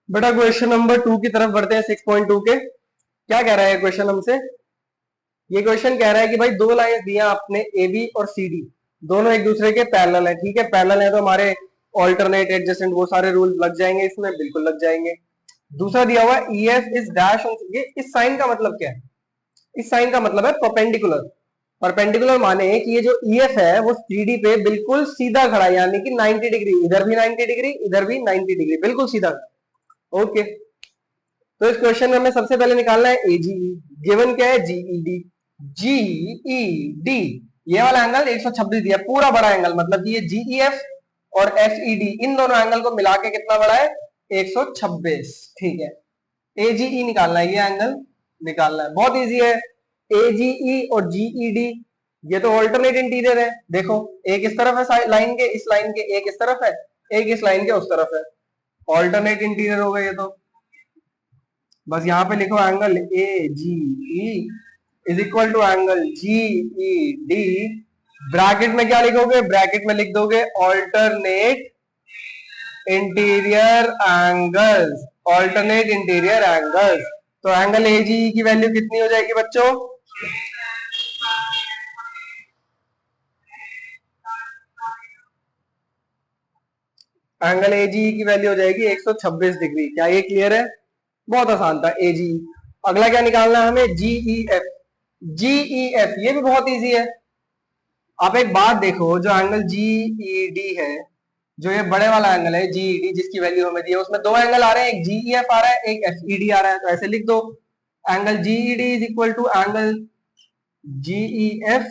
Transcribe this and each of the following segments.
बेटा question number 2 की तरफ बढ़ते हैं 6.2 के। क्या कह रहा है क्वेश्चन हमसे? ये क्वेश्चन कह रहा है कि भाई दो लाइन दिया आपने ए बी और सी डी, दोनों एक दूसरे के पैरेलल है। ठीक है, पैरेलल है तो हमारे ऑल्टरनेट एडजेसेंट वो सारे रूल लग जाएंगे, इसमें बिल्कुल लग जाएंगे। दूसरा दिया हुआ E F is dash on, ये इस साइन का मतलब क्या है? इस साइन का मतलब है परपेंडिकुलर। परपेंडिकुलर माने कि ये जो ई एफ है वो सी डी पे बिल्कुल सीधा खड़ा है, यानी कि 90 डिग्री, इधर भी 90 डिग्री, इधर भी 90 डिग्री, बिल्कुल सीधा। ओके, तो इस क्वेश्चन में हमें सबसे पहले निकालना है एजीई। गिवन क्या है? जीईडी। जीईडी ये वाला एंगल 126 दिया, पूरा बड़ा एंगल, मतलब कि ये जीईएफ और एफईडी इन दोनों एंगल को मिला के कितना बड़ा है? 126। ठीक है, एजीई निकालना है, ये एंगल निकालना है, बहुत इजी है। एजीई और जीईडी ये तो ऑल्टरनेट इंटीरियर है। देखो, एक इस तरफ है लाइन के, इस लाइन के एक इस तरफ है, एक इस लाइन के उस तरफ है, ऑल्टरनेट इंटीरियर हो गए ये तो। बस यहाँ पे लिखो angle A G E is equal to angle G E D. Bracket में क्या लिखोगे? ब्रैकेट में लिख दोगे alternate interior angles, alternate interior angles. तो एंगल ए जी ई की वैल्यू कितनी हो जाएगी बच्चों? एंगल ए जी ई की वैल्यू हो जाएगी 126 डिग्री। क्या ये क्लियर है? बहुत आसान था ए जी। अगला क्या निकालना है हमें? GE F. जीई एफ ये भी बहुत इजी है। आप एक बात देखो, जो एंगल जीईडी है, जो ये बड़े वाला एंगल है जीईडी जिसकी वैल्यू हमें दी है, उसमें दो एंगल आ रहे हैं, एक जीईएफ आ रहा है, एक एफईडी आ रहा है। तो ऐसे लिख दो, angle GED is equal to angle GEF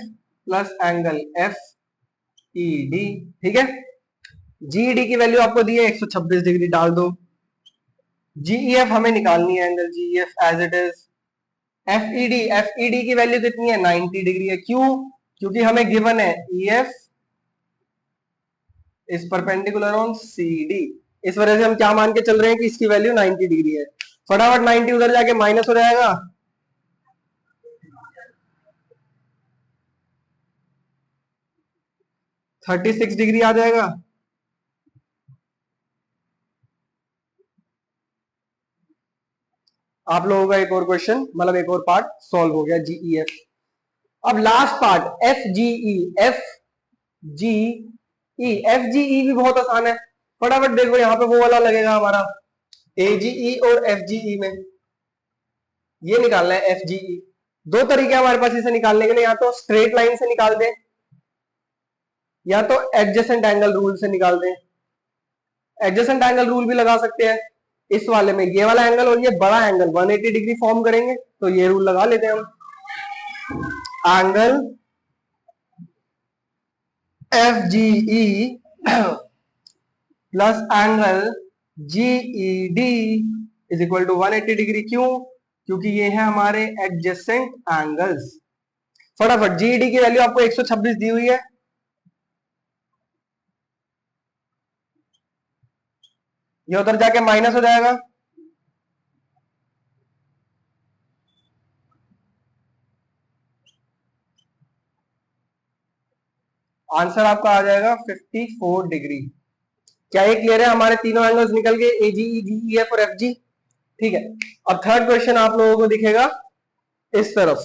plus angle FED. ठीक है, जीईडी की वैल्यू आपको दी है 126 डिग्री, डाल दो। जीईएफ हमें निकालनी है, angle GEF as it is. FED, FED की वैल्यू कितनी है? 90 डिग्री है। क्यों? क्योंकि हमें गिवन है EF is perpendicular on CD। इस वजह से हम क्या मान के चल रहे हैं कि इसकी वैल्यू 90 डिग्री है। फटाफट 90 उधर जाके माइनस हो जाएगा, 36 डिग्री आ जाएगा। आप लोगों का एक और क्वेश्चन, मतलब एक और पार्ट सॉल्व हो गया जीईएफ। अब last part F GE. F GE, F GE भी बहुत आसान है। फटाफट देखो, यहाँ पे वो वाला लगेगा हमारा एजीई और एफ जीई में, ये निकालना है एफ जीई। दो तरीके हमारे पास इसे निकालने के लिए, या तो स्ट्रेट लाइन से निकाल दें या तो एडजेसेंट एंगल रूल से निकाल दें। एडजेसेंट एंगल रूल भी लगा सकते हैं। इस वाले में ये वाला एंगल और ये बड़ा एंगल 180 डिग्री फॉर्म करेंगे, तो ये रूल लगा लेते हैं हम। Angle F G E plus angle GE D is equal to 180 degree. क्यों? क्योंकि ये है हमारे एडजेसेंट एंगल्स। फटाफट जीईडी की वैल्यू आपको 126 दी हुई है, ये उधर जाके माइनस हो जाएगा, आंसर आपका आ जाएगा 54 डिग्री। क्या ये क्लियर है? हमारे तीनों एंगल्स निकल गए, एजीई, जीईएफ और एफजी। ठीक है, अब थर्ड क्वेश्चन आप लोगों को दिखेगा इस तरफ।